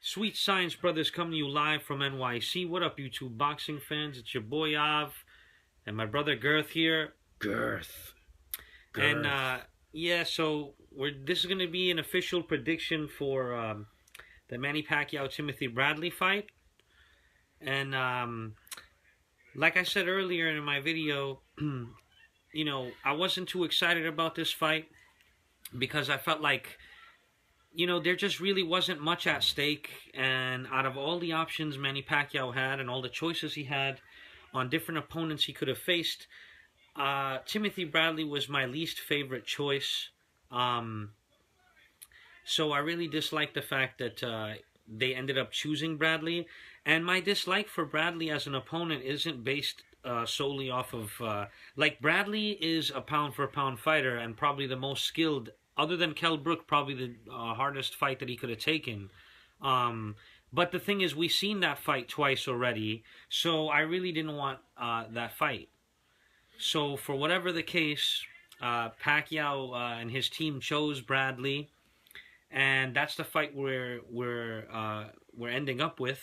Sweet Science Brothers coming to you live from NYC. What up, YouTube boxing fans? It's your boy Av and my brother Girth here. Girth. And yeah, so this is going to be an official prediction for the Manny Pacquiao-Timothy Bradley fight. And like I said earlier in my video, you know, I wasn't too excited about this fight because I felt like, you know, there just really wasn't much at stake. And out of all the options Manny Pacquiao had and all the choices he had on different opponents he could have faced, Timothy Bradley was my least favorite choice. So I really disliked the fact that they ended up choosing Bradley. And my dislike for Bradley as an opponent isn't based solely off of... like, Bradley is a pound-for-pound fighter and probably the most skilled, other than Kell Brook, probably the hardest fight that he could have taken. But the thing is, we've seen that fight twice already, so I really didn't want that fight. So for whatever the case, Pacquiao and his team chose Bradley, and that's the fight we're ending up with.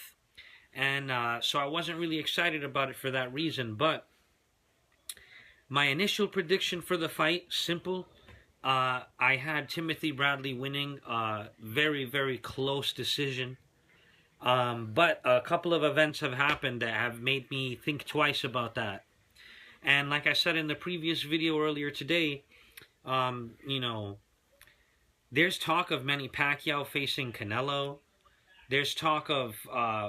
And so I wasn't really excited about it for that reason. But my initial prediction for the fight, simple. I had Timothy Bradley winning, very, very close decision. But a couple of events have happened that have made me think twice about that. And like I said in the previous video earlier today, you know, there's talk of Manny Pacquiao facing Canelo. There's talk of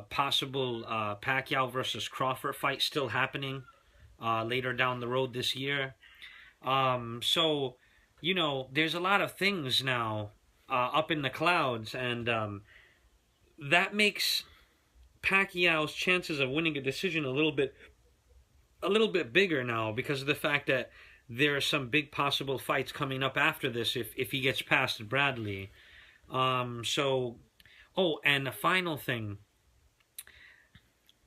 possible Pacquiao versus Crawford fight still happening later down the road this year. So, you know, there's a lot of things now up in the clouds, and that makes Pacquiao's chances of winning a decision a little bit bigger now because of the fact that there are some big possible fights coming up after this if he gets past Bradley. Oh, and the final thing.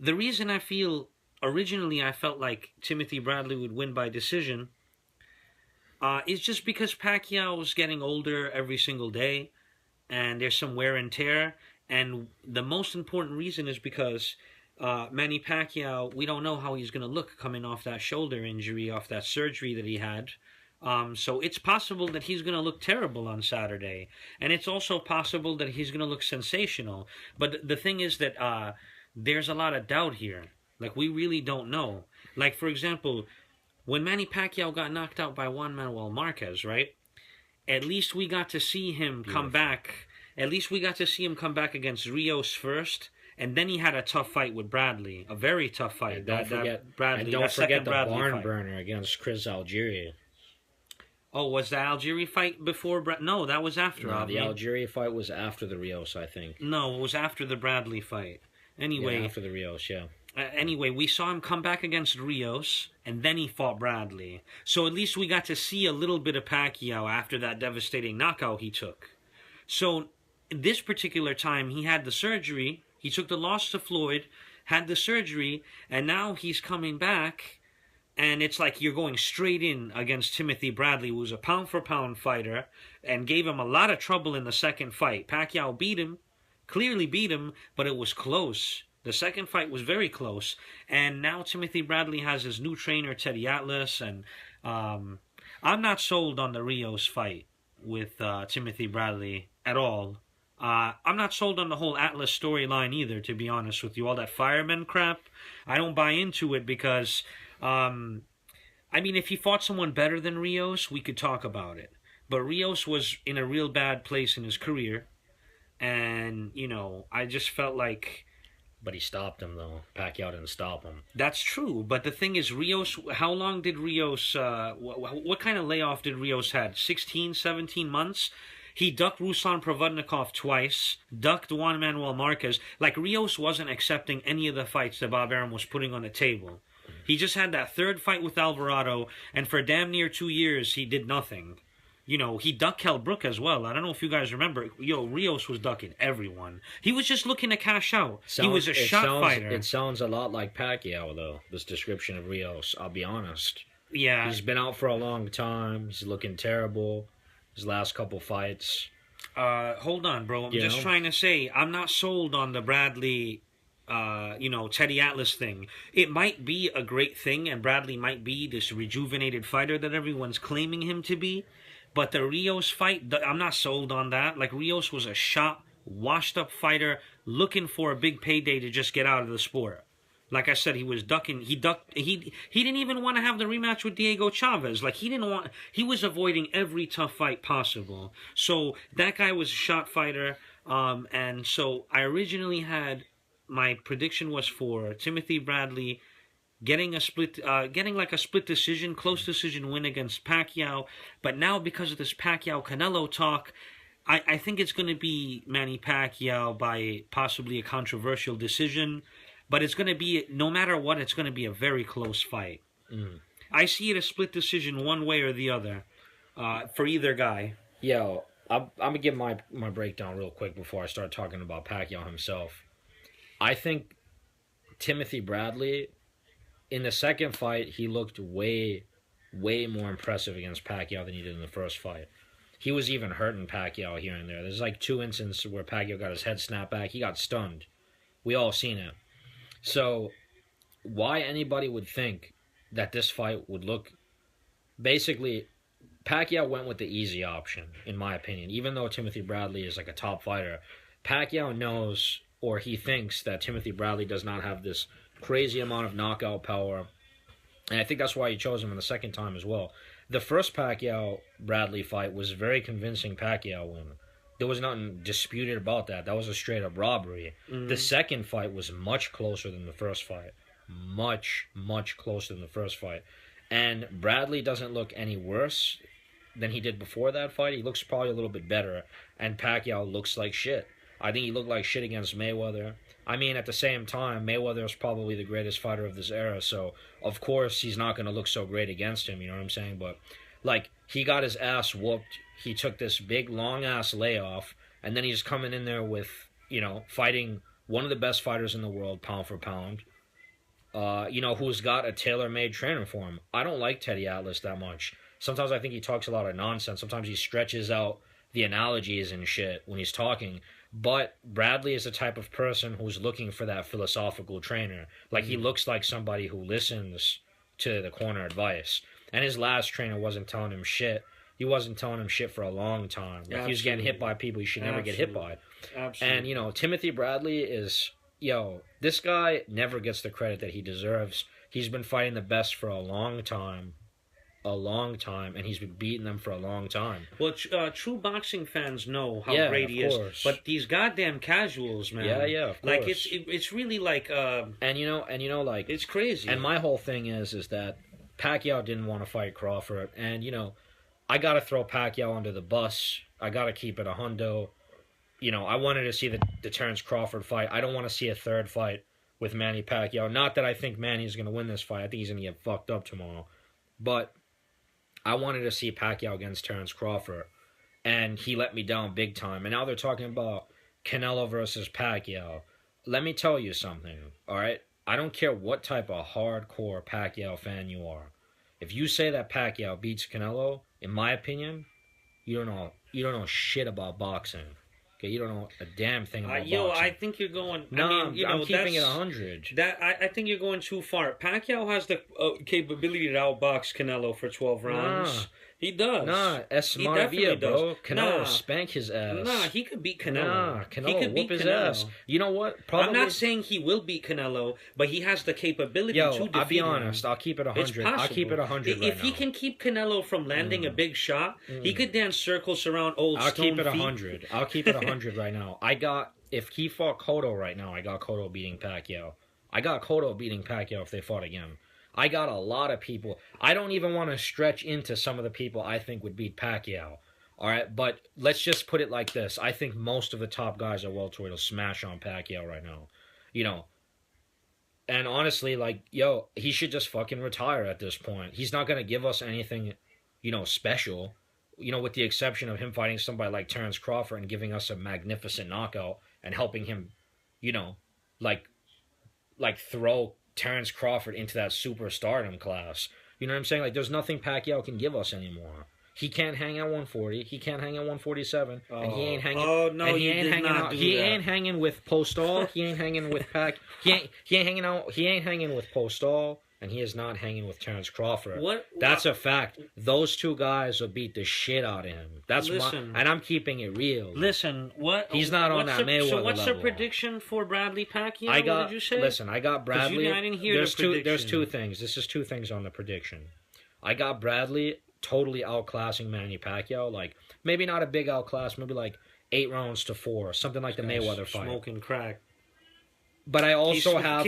The reason I feel, originally I felt like Timothy Bradley would win by decision is just because Pacquiao's getting older every single day and there's some wear and tear. And the most important reason is because Manny Pacquiao, we don't know how he's going to look coming off that shoulder injury, off that surgery that he had. So it's possible that he's going to look terrible on Saturday. And it's also possible that he's going to look sensational. But the thing is that there's a lot of doubt here. Like, we really don't know. Like, for example, when Manny Pacquiao got knocked out by Juan Manuel Marquez, right? At least we got to see him come back. At least we got to see him come back against Rios first. And then he had a tough fight with Bradley. A very tough fight. And don't forget the barn burner against Chris Algieri. Oh, was the Algieri fight before? No, that was after. No, the Algieri fight was after the Rios, I think. No, it was after the Bradley fight. Anyway, yeah, after the Rios, yeah. Anyway, we saw him come back against Rios, and then he fought Bradley. So at least we got to see a little bit of Pacquiao after that devastating knockout he took. So this particular time, he had the surgery. He took the loss to Floyd, had the surgery, and now he's coming back. And it's like you're going straight in against Timothy Bradley, who's a pound-for-pound fighter, and gave him a lot of trouble in the second fight. Pacquiao beat him, clearly beat him, but it was close. The second fight was very close. And now Timothy Bradley has his new trainer, Teddy Atlas, and I'm not sold on the Rios fight with Timothy Bradley at all. I'm not sold on the whole Atlas storyline either, to be honest with you. All that fireman crap, I don't buy into it because... I mean, if he fought someone better than Rios, we could talk about it. But Rios was in a real bad place in his career. And, you know, I just felt like... But he stopped him, though. Pacquiao didn't stop him. That's true. But the thing is, Rios... How long did Rios... what kind of layoff did Rios had? 16, 17 months? He ducked Ruslan Provodnikov twice. Ducked Juan Manuel Marquez. Like, Rios wasn't accepting any of the fights that Bob Arum was putting on the table. He just had that third fight with Alvarado, and for damn near 2 years, he did nothing. You know, he ducked Kell Brook as well. I don't know if you guys remember. Yo, Rios was ducking everyone. He was just looking to cash out. He was a shot fighter. It sounds a lot like Pacquiao, though, this description of Rios. I'll be honest. Yeah. He's been out for a long time. He's looking terrible. His last couple fights. Hold on, bro. I'm You just know? trying to say I'm not sold on the Bradley, Teddy Atlas thing. It might be a great thing, and Bradley might be this rejuvenated fighter that everyone's claiming him to be. But the Rios fight, I'm not sold on that. Like Rios was a shot, washed up fighter looking for a big payday to just get out of the sport. Like I said, he was ducking. He ducked. He didn't even want to have the rematch with Diego Chavez. Like he didn't want. He was avoiding every tough fight possible. So that guy was a shot fighter. And so I originally had my prediction was for Timothy Bradley getting like a split decision, close decision win against Pacquiao. But now because of this Pacquiao Canelo talk, I think it's going to be Manny Pacquiao by possibly a controversial decision. But it's going to be, no matter what, it's going to be a very close fight. I see it a split decision one way or the other for either guy. Yo, I'm gonna give my breakdown real quick before I start talking about Pacquiao himself. I think Timothy Bradley, in the second fight, he looked way more impressive against Pacquiao than he did in the first fight. He was even hurting Pacquiao here and there. There's like 2 instances where Pacquiao got his head snapped back. He got stunned. We all seen it. So, why anybody would think that this fight would look... Basically, Pacquiao went with the easy option, in my opinion. Even though Timothy Bradley is like a top fighter, Pacquiao knows, or he thinks, that Timothy Bradley does not have this crazy amount of knockout power. And I think that's why he chose him in the second time as well. The first Pacquiao-Bradley fight was a very convincing Pacquiao win. There was nothing disputed about that. That was a straight-up robbery. Mm-hmm. The second fight was much closer than the first fight. Much closer than the first fight. And Bradley doesn't look any worse than he did before that fight. He looks probably a little bit better. And Pacquiao looks like shit. I think he looked like shit against Mayweather. I mean, at the same time, Mayweather is probably the greatest fighter of this era, so of course he's not going to look so great against him, you know what I'm saying? But, like, he got his ass whooped. He took this big, long-ass layoff, and then he's coming in there with, fighting one of the best fighters in the world, pound for pound, who's got a tailor-made trainer for him. I don't like Teddy Atlas that much. Sometimes I think he talks a lot of nonsense. Sometimes he stretches out the analogies and shit when he's talking. But Bradley is the type of person who's looking for that philosophical trainer. Like, he looks like somebody who listens to the corner advice. And his last trainer wasn't telling him shit. He wasn't telling him shit for a long time. Like, he was getting hit by people he should never get hit by. Absolutely. And, Timothy Bradley is, this guy never gets the credit that he deserves. He's been fighting the best for a long time, and he's been beating them for a long time. Well, true boxing fans know how great he is, but these goddamn casuals, man. Yeah, of course. Like it's really like like it's crazy. And my whole thing is that Pacquiao didn't want to fight Crawford, and I gotta throw Pacquiao under the bus. I gotta keep it a hundo. I wanted to see the Terence Crawford fight. I don't want to see a third fight with Manny Pacquiao. Not that I think Manny's gonna win this fight. I think he's gonna get fucked up tomorrow, but I wanted to see Pacquiao against Terence Crawford, and he let me down big time. And now they're talking about Canelo versus Pacquiao. Let me tell you something, all right? I don't care what type of hardcore Pacquiao fan you are. If you say that Pacquiao beats Canelo, in my opinion, you don't know shit about boxing. Okay, you don't know a damn thing about boxing. I think you're going... No, I'm keeping it 100. I think you're going too far. Pacquiao has the capability to outbox Canelo for 12 rounds. Nah. He does. Nah, es maravilla, bro. Canelo spank his ass. Nah, he could beat Canelo. Nah, Canelo whoop his ass. You know what? Probably... I'm not saying he will beat Canelo, but he has the capability to defeat him. I'll be honest. I'll keep it 100. I'll keep it 100 right If he can keep Canelo from landing a big shot, he could dance circles around old I'll stone keep it feet. 100. I'll keep it 100 right now. If he fought Cotto right now, I got Cotto beating Pacquiao. I got Cotto beating Pacquiao if they fought again. I got a lot of people. I don't even want to stretch into some of the people I think would beat Pacquiao. All right, but let's just put it like this. I think most of the top guys at welterweight will smash on Pacquiao right now. And honestly, he should just fucking retire at this point. He's not going to give us anything, special. With the exception of him fighting somebody like Terence Crawford and giving us a magnificent knockout and helping him, throw Terence Crawford into that superstardom class. You know what I'm saying? Like, there's nothing Pacquiao can give us anymore. He can't hang at 140. He can't hang at 147. And he ain't hanging. Oh no, and he you ain't did hanging not out. do He that. ain't hanging with Postol. He ain't hanging with Pac. He ain't hanging out. He ain't hanging with Postol. And he is not hanging with Terrence Crawford. That's a fact. Those two guys will beat the shit out of him. And I'm keeping it real. Listen, what? He's not on that Mayweather So what's level. the prediction for Bradley Pacquiao? What did you say? Listen, I got Bradley. I didn't hear the prediction. There's two things. This is two things on the prediction. I got Bradley totally outclassing Manny Pacquiao. Like, maybe not a big outclass, maybe like 8-4, something like the Mayweather fight. Smoking crack. But I also have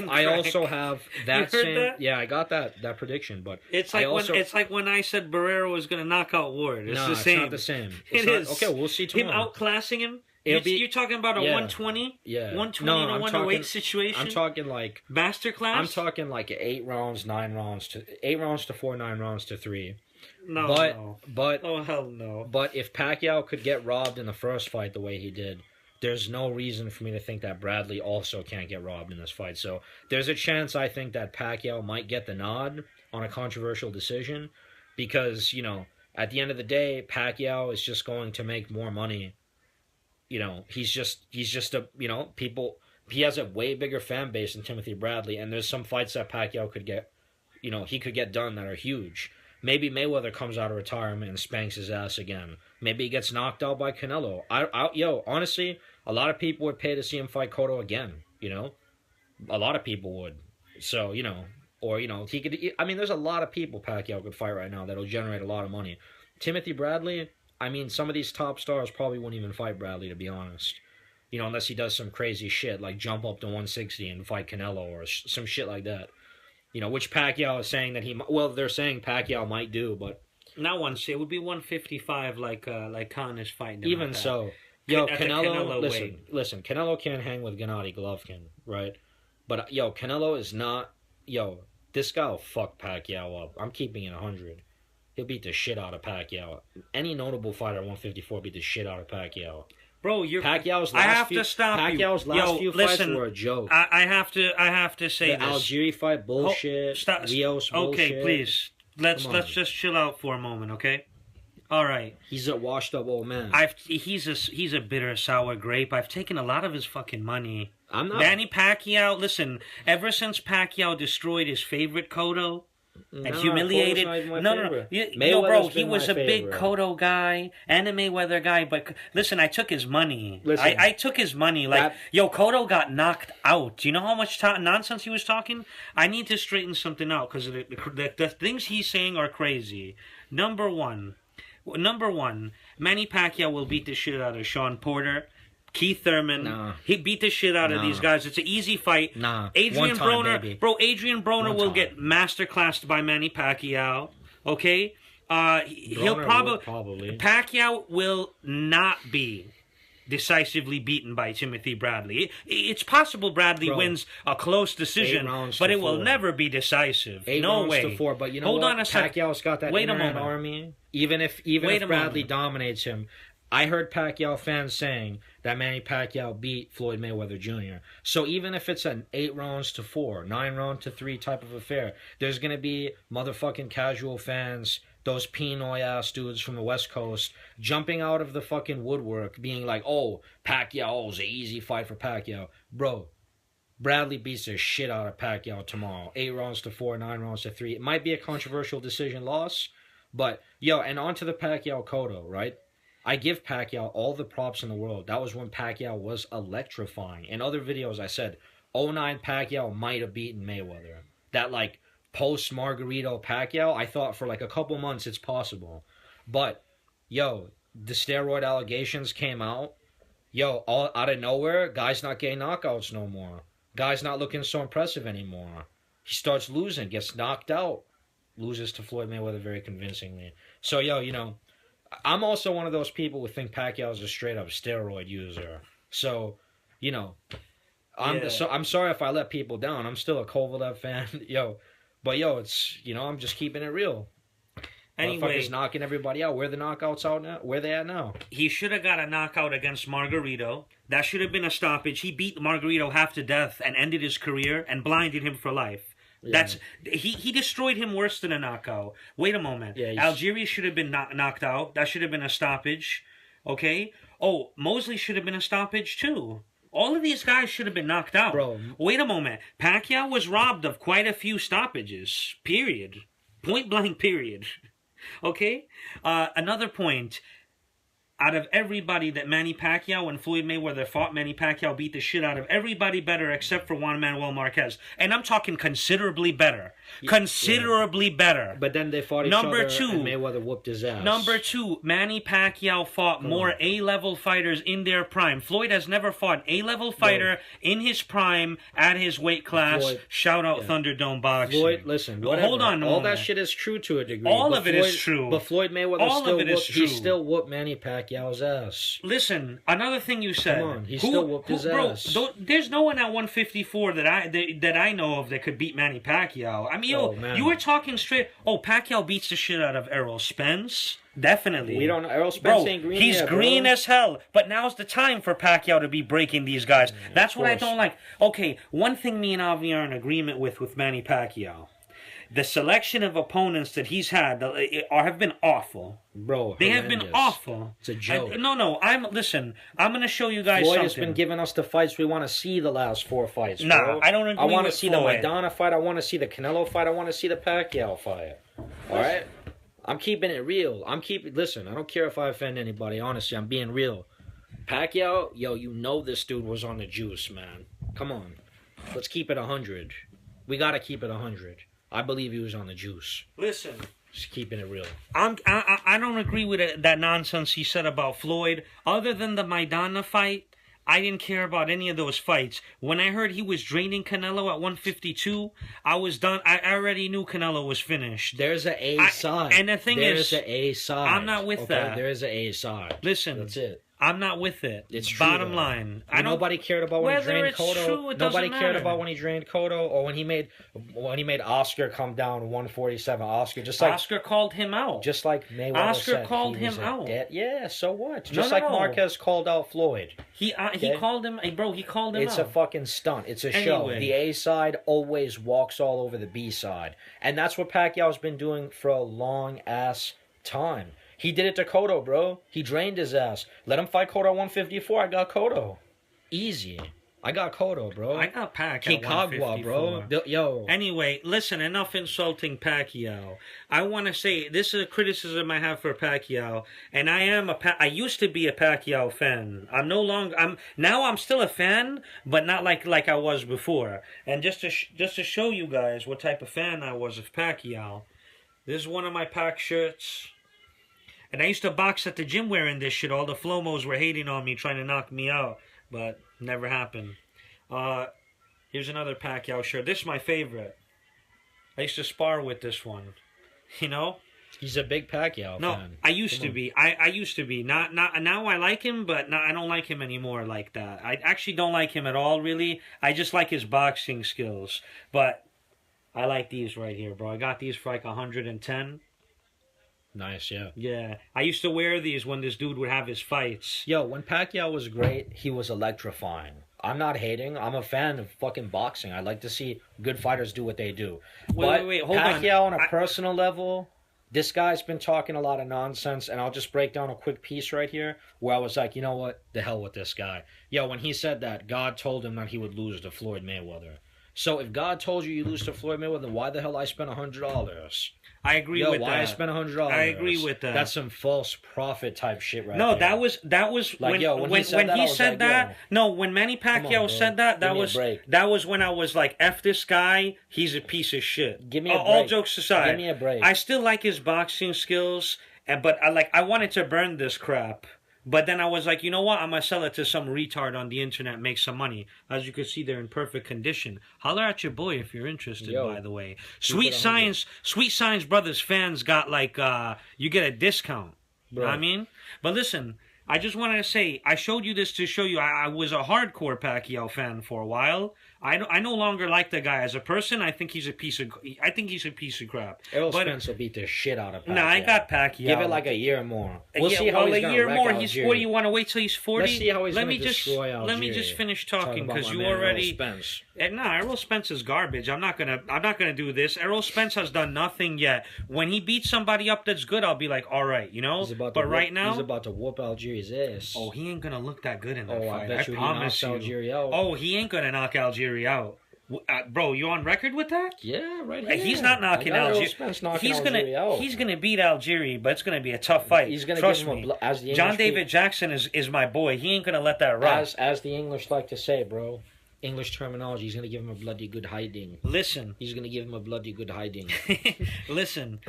that same. That? Yeah, I got that prediction. But it's like when I said Barrera was going to knock out Ward. It's the same. It's not the same. It is. Okay, we'll see tomorrow. Him outclassing him. You're talking about a 120? Yeah. 120 in a 108 situation? I'm talking like masterclass. I'm talking like 8 rounds to 4, 9 rounds to 3. But oh hell no. But if Pacquiao could get robbed in the first fight the way he did, there's no reason for me to think that Bradley also can't get robbed in this fight. So there's a chance I think that Pacquiao might get the nod on a controversial decision because, at the end of the day, Pacquiao is just going to make more money. He's just a, he has a way bigger fan base than Timothy Bradley, and there's some fights that Pacquiao could get, he could get done that are huge. Maybe Mayweather comes out of retirement and spanks his ass again. Maybe he gets knocked out by Canelo. Honestly, a lot of people would pay to see him fight Cotto again, A lot of people would. So, he could... there's a lot of people Pacquiao could fight right now that'll generate a lot of money. Timothy Bradley, some of these top stars probably wouldn't even fight Bradley, to be honest. Unless he does some crazy shit, like jump up to 160 and fight Canelo or some shit like that. Which Pacquiao is saying that they're saying Pacquiao might do, but... Not it would be 155 like Khan is fighting. Even so... Canelo listen, Canelo can't hang with Gennady Golovkin, right? But, Canelo is not... this guy will fuck Pacquiao up. I'm keeping it 100. He'll beat the shit out of Pacquiao. Any notable fighter at 154 beat the shit out of Pacquiao. Bro, Pacquiao's last few fights were a joke. I have to say the Algieri fight, bullshit. Rios, bullshit. Okay, please. Let's just chill out for a moment, okay? All right. He's a washed up old man. He's a bitter sour grape. I've taken a lot of his fucking money. I'm not. Manny Pacquiao, listen, ever since Pacquiao destroyed his favorite Cotto and humiliated... No, bro, he was a big Cotto guy and a Mayweather guy, but listen, I took his money. I took his money. Cotto got knocked out. Do you know how much nonsense he was talking? I need to straighten something out because the things he's saying are crazy. Number one, Manny Pacquiao will beat the shit out of Sean Porter, Keith Thurman. Nah. He beat the shit out of these guys. It's an easy fight. Adrian Broner will get masterclassed by Manny Pacquiao. Okay? He'll probably Pacquiao will not be decisively beaten by Timothy Bradley. It's possible Bradley wins a close decision, but it will never be decisive. 8 no rounds way. To 4, but you know Hold what? on a second. Pacquiao's got that internet army. Even if Bradley dominates him, I heard Pacquiao fans saying that Manny Pacquiao beat Floyd Mayweather Jr. So even if it's an 8 rounds to 4, 9 round to 3 type of affair, there's going to be motherfucking casual fans, those Pinoy ass dudes from the West Coast, jumping out of the fucking woodwork, being like, oh, Pacquiao's an easy fight for Pacquiao. Bro, Bradley beats the shit out of Pacquiao tomorrow. 8 rounds to 4, 9 rounds to 3. It might be a controversial decision loss, but, and on to the Pacquiao Cotto, right? I give Pacquiao all the props in the world. That was when Pacquiao was electrifying. In other videos, I said, 09 Pacquiao might have beaten Mayweather. That, post-Margarito Pacquiao, I thought for, a couple months it's possible. But, the steroid allegations came out. All out of nowhere, guy's not getting knockouts no more. Guy's not looking so impressive anymore. He starts losing, gets knocked out. Loses to Floyd Mayweather very convincingly. So, I'm also one of those people who think Pacquiao is a straight-up steroid user. So, I'm sorry if I let people down. I'm still a Kovalev fan, But, it's, I'm just keeping it real. Anyway, he's knocking everybody out. Where are the knockouts out now? Where are they at now? He should have got a knockout against Margarito. That should have been a stoppage. He beat Margarito half to death and ended his career and blinded him for life. That's he destroyed him worse than a knockout. Wait a moment. Yeah, Algeria should have been knocked out. That should have been a stoppage. Okay. Oh, Mosley should have been a stoppage too. All of these guys should have been knocked out. Bro. Wait a moment. Pacquiao was robbed of quite a few stoppages. Period. Point blank. Period. Okay. Another point. Out of everybody that Manny Pacquiao and Floyd Mayweather fought, Manny Pacquiao beat the shit out of everybody better except for Juan Manuel Marquez. And I'm talking considerably better. Considerably better. But then they fought each other and Mayweather whooped his ass. Number two, Manny Pacquiao fought more A-level fighters in their prime. Floyd has never fought an A-level fighter in his prime at his weight class. Floyd, shout out Thunderdome Boxing. Floyd, listen, hold on a all moment. that shit is true to a degree. All of it is true. But Floyd Mayweather he still whooped Manny Pacquiao's ass. Listen, another thing you said. Come on, he still whooped his ass. There's no one at 154 that I know of that could beat Manny Pacquiao. I mean, you were talking straight. Oh, Pacquiao beats the shit out of Errol Spence. Definitely. We don't. Errol Spence ain't green. He's green as hell. But now's the time for Pacquiao to be breaking these guys. That's what I don't like. Okay, one thing me and Avi are in agreement with Manny Pacquiao. The selection of opponents that he's had have been awful. Bro, they have been awful. It's a joke. Listen, I'm going to show you guys Floyd something. has been giving us the fights we want to see the last 4 fights, bro. Nah, I don't agree I want to with see Floyd. the Maidana fight. I want to see the Canelo fight. I want to see the Pacquiao fight. All right? I'm keeping it real. Listen, I don't care if I offend anybody. Honestly, I'm being real. Pacquiao, you know this dude was on the juice, man. Come on. Let's keep it 100. We got to keep it 100. I believe he was on the juice. Listen. Just keeping it real. I don't agree with that nonsense he said about Floyd. Other than the Maidana fight, I didn't care about any of those fights. When I heard he was draining Canelo at 152, I was done. I already knew Canelo was finished. There's an A side. And the thing there's an A side. I'm not with that. There is an A side. Listen. That's it. I'm not with it. It's true. Bottom line. Nobody cared about when he drained Cotto. True, Nobody cared about when he drained Cotto or when he made Oscar come down to 147. Oscar called him out. Just like Mayweather Oscar called him out. Yeah, so what? Just like Marquez called out Floyd. He called him, bro. He called him out. It's a fucking stunt. It's a show. The A side always walks all over the B side, and that's what Pacquiao's been doing for a long ass time. He did it to Cotto, bro. He drained his ass. Let him fight Cotto at 154. I got Cotto. Easy. I got Cotto, bro. I got Pacquiao at 154. Bro. Yo. Anyway, listen, enough insulting Pacquiao. I want to say, this is a criticism I have for Pacquiao, and I used to be a Pacquiao fan. Now I'm still a fan, but not like I was before. And just to show you guys what type of fan I was of Pacquiao, this is one of my Pac shirts. And I used to box at the gym wearing this shit. All the Flomos were hating on me, trying to knock me out. But never happened. Here's another Pacquiao shirt. This is my favorite. I used to spar with this one. You know? He's a big Pacquiao fan. No, I used to be. I used to be. Not now I like him, but I don't like him anymore like that. I actually don't like him at all, really. I just like his boxing skills. But I like these right here, bro. I got these for like 110. Nice, yeah. Yeah. I used to wear these when this dude would have his fights. Yo, when Pacquiao was great, he was electrifying. I'm not hating. I'm a fan of fucking boxing. I like to see good fighters do what they do. Wait, hold on. Pacquiao on a personal level, this guy's been talking a lot of nonsense, and I'll just break down a quick piece right here where I was like, you know what? The hell with this guy. Yo, when he said that, God told him that he would lose to Floyd Mayweather. So if God told you lose to Floyd Mayweather, why the hell I spent $100? I agree with that. Why I spent $100? I agree with that. That's some false prophet type shit right there. No, that was like, when he said that. No, when Manny Pacquiao said that, that was when I was like, F this guy, he's a piece of shit. Give me a break. All jokes aside. Give me a break. I still like his boxing skills, but I wanted to burn this crap. But then I was like, you know what? I'm going to sell it to some retard on the internet, make some money. As you can see, they're in perfect condition. Holler at your boy if you're interested, by the way. Sweet Science Brothers fans got you get a discount. Bro. You know what I mean? But listen, I just wanted to say, I showed you this to show you I was a hardcore Pacquiao fan for a while. I no longer like the guy as a person. I think he's a piece of crap. Errol But Spence will beat the shit out of Pacquiao. nah, I got Pacquiao. Give it like a year more. We'll yeah, see how well, he's a gonna year wreck more. Algieri. What do you want to wait till he's 40? Let's see how he's let gonna me just destroy Algieri. let me just finish talking because you already. Errol Spence. Nah, Errol Spence is garbage. I'm not gonna do this. Errol Spence has done nothing yet. When he beats somebody up that's good, I'll be like, all right, you know. But right now, he's about to whoop Algieri's ass. Oh, he ain't gonna look that good in that fight. I bet you promise he knocks you. Algieri out. Oh, he ain't gonna knock Algieri out. Bro, you on record with that? Yeah, right here. He's not knocking Algieri. He's gonna beat Algieri, but it's gonna be a tough fight. He's gonna Trust give him me. as the John David Jackson is my boy. He ain't gonna let that rock. As the English like to say, bro. English terminology. He's gonna give him a bloody good hiding. Listen. He's gonna give him a bloody good hiding. Listen.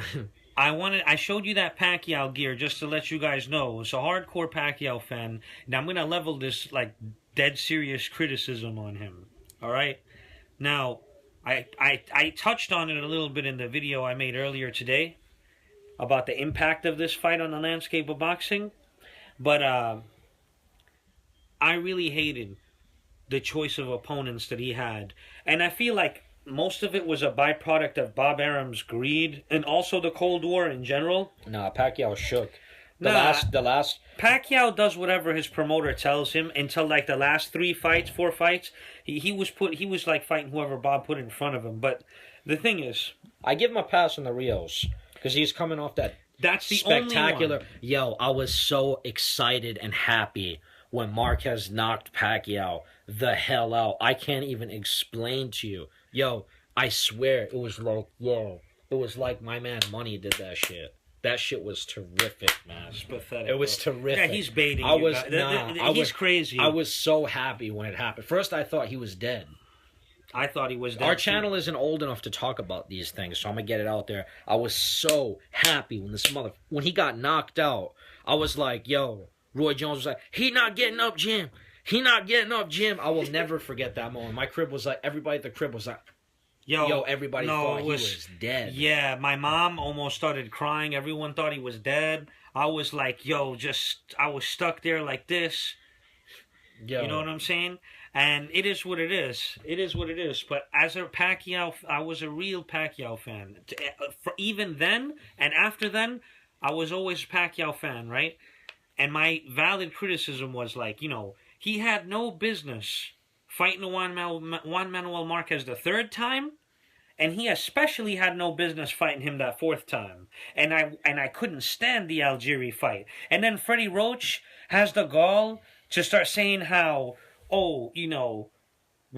I showed you that Pacquiao gear just to let you guys know. It's a hardcore Pacquiao fan. Now I'm gonna level this like dead serious criticism on him. All right. Now, I touched on it a little bit in the video I made earlier today about the impact of this fight on the landscape of boxing, but I really hated the choice of opponents that he had, and I feel like most of it was a byproduct of Bob Arum's greed and also the Cold War in general. Nah, Pacquiao shook. The last Pacquiao does whatever his promoter tells him until like the last 4 fights. He was like fighting whoever Bob put in front of him. But the thing is, I give him a pass on the Rios because he's coming off that. That's the spectacular. Only one. Yo, I was so excited and happy when Marquez knocked Pacquiao the hell out. I can't even explain to you. Yo, I swear it was like my man Money did that shit. That shit was terrific, man. It's pathetic. It was terrific. Yeah, he's baiting. He's crazy. I was so happy when it happened. First, I thought he was dead. I thought he was dead. Our channel isn't old enough to talk about these things, so I'm gonna get it out there. I was so happy when he got knocked out. I was like, yo, Roy Jones was like, he not getting up, Jim. He not getting up, Jim. I will never forget that moment. My crib was like, everybody at the crib was like, Yo, everybody thought he was dead. Yeah, my mom almost started crying. Everyone thought he was dead. I was like, I was stuck there like this. Yo. You know what I'm saying? And it is what it is. It is what it is. But as a Pacquiao, I was a real Pacquiao fan. Even then and after then, I was always a Pacquiao fan, right? And my valid criticism was like, he had no business fighting Juan Manuel Marquez the third time, and he especially had no business fighting him that fourth time. And I couldn't stand the Algieri fight. And then Freddie Roach has the gall to start saying how, we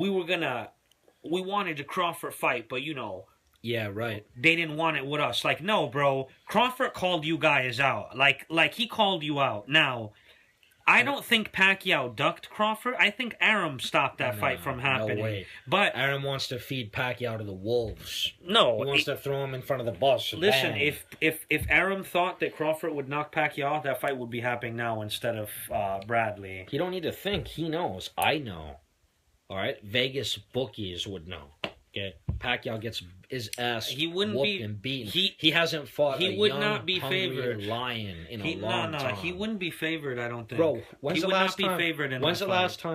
wanted the Crawford fight, but yeah, right. They didn't want it with us. Like, no, bro, Crawford called you guys out. Like he called you out. Now, I don't think Pacquiao ducked Crawford. I think Arum stopped that fight from happening. No way. But Arum wants to feed Pacquiao to the wolves. No, he wants to throw him in front of the bus. Listen, if Arum thought that Crawford would knock Pacquiao, that fight would be happening now instead of Bradley. He don't need to think. He knows. I know. All right, Vegas bookies would know. Okay, Pacquiao gets his ass whooped and beaten. He hasn't fought a young, not be favored lion in a long time. He wouldn't be favored, I don't think. Bro, when's the last time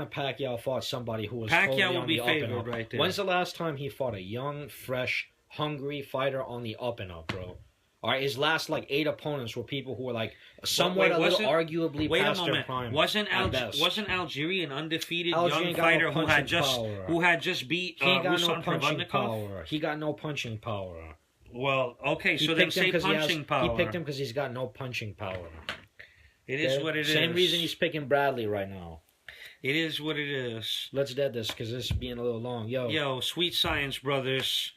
Pacquiao fought somebody who was Pacquiao would be favored right there? When's the last time he fought a young, fresh, hungry fighter on the up and up, bro? All right, his last 8 opponents were people who were somewhat arguably past their prime. Wasn't Algieri an undefeated young fighter who had just beat Ruslan Provodnikov? He got no punching power. Well, okay, so then say punching power. He picked him because he's got no punching power. It is what it is. Same reason he's picking Bradley right now. It is what it is. Let's dead this because this is being a little long. Yo, Sweet Science Brothers.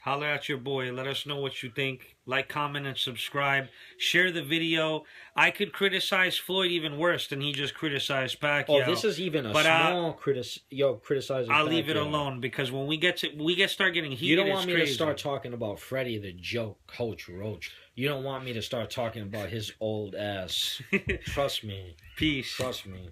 Holler at your boy. Let us know what you think. Like, comment, and subscribe. Share the video. I could criticize Floyd even worse than he just criticized Pacquiao. Oh, this is even a small criticizing I'll leave it alone because when we start getting heated, you don't want me crazy. To start talking about Freddie the Joke, Coach Roach. You don't want me to start talking about his old ass. Trust me. Peace. Trust me.